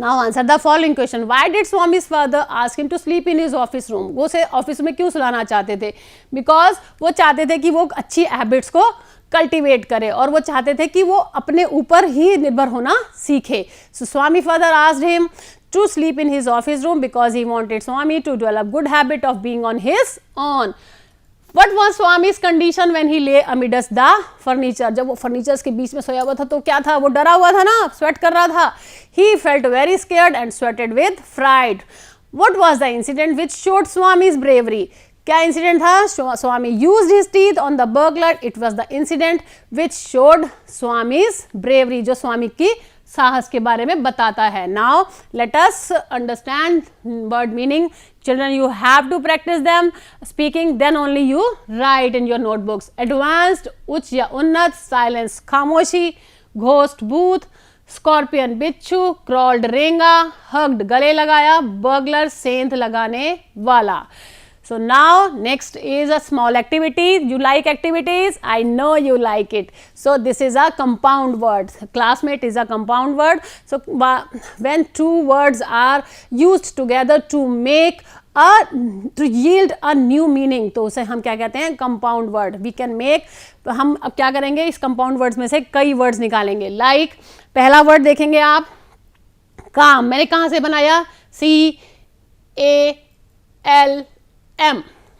Now answer the following question. Why did Swami's father ask him to sleep in his office room? वो उसे office में क्यों सुलाना चाहते थे? Because वो चाहते थे कि वो अच्छी हैबिट्स को कल्टिवेट करे और वो चाहते थे कि वो अपने ऊपर ही निर्भर होना सीखे. So Swami father asked him to sleep in his office room because he wanted Swami to develop good habit of being on his own. What was Swami's condition when he lay amidst the furniture? जब वो furnitures के बीच में सोया हुआ था तो क्या था? वो डरा हुआ था ना, स्वेट कर रहा था. He felt very scared and sweated with fright. What was the incident which showed Swami's bravery? क्या इंसिडेंट था? Swami used his teeth on the burglar. It was the incident which showed Swami's bravery, जो स्वामी की साहस के बारे में बताता है. Now let us understand word meaning. Children, you have to practice them speaking, then only you write in your notebooks. Advanced, उच्च या उन्नत, silence खामोशी, ghost भूत, scorpion बिच्छू, crawled रेंगा, hugged गले लगाया, burglar सेंध लगाने वाला. So now next is a small activity. You like activities? I know you like it. So this is a compound word. Classmate is a compound word. So when two words are used together to yield a new meaning, तो उसे हम क्या कहते हैं? Compound word. We can make. तो हम अब क्या करेंगे? इस compound words में से कई words निकालेंगे. Like पहला word देखेंगे आप, काम. मैंने कहाँ से बनाया? CALM.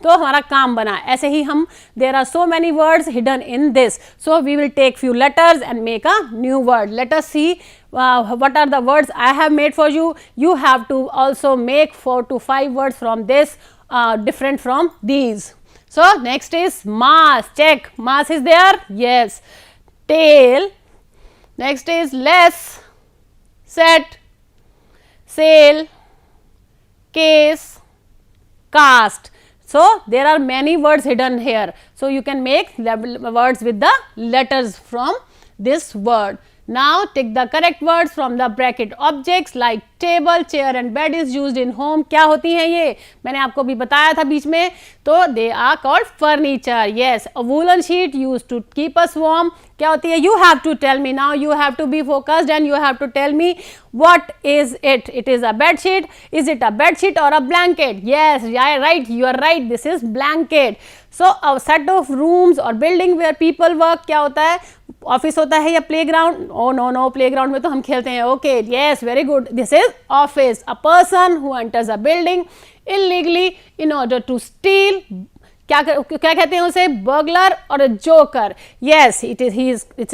तो हमारा काम बना. ऐसे ही हम there are so many words hidden in this. So we will take few letters and make a new word. Let us see what are the words I have made for you. You have to also make 4 to 5 words from this different from these. So next is mass. Check. Mass is there? Yes. Tail. Next is less, set, sail, case, cast. So there are many words hidden here. So you can make words with the letters from this word. Now take the correct words from the bracket. Objects like table, chair and bed is used in home. क्या होती हैं ये? मैंने आपको भी बताया था बीच में. तो they are called furniture. Yes, a woolen sheet used to keep us warm. क्या होती है? You have to tell me now. You have to be focused and you have to tell me what is it. It is a bed sheet. Is it a bed sheet or a blanket? Yes, yeah, right. You are right. This is blanket. So a set of rooms or building where people work. क्या होता है? Office होता है या playground? Oh no, playground में तो हम खेलते हैं. Okay, yes, very good. This is office. A person who enters a building illegally in order to steal. क्या कहते हैं उसे? बर्गलर और joker. Yes, it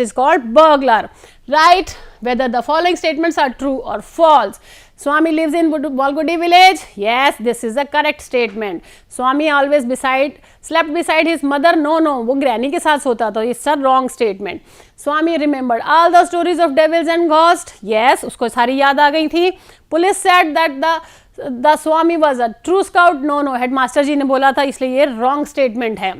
is called burglar. Right? Whether the following statements are true or false. Swami lives in Bolgudi village. Yes, this is a correct statement. Swami always slept beside his mother. No, वो granny के साथ सोता था. It's a wrong statement. Swami remembered all the stories of devils and ghosts. Yes, उसको सारी याद आ गई थी. Police said that the Swami was a true scout. No, headmaster जी ने बोला था, इसलिए ये wrong statement है.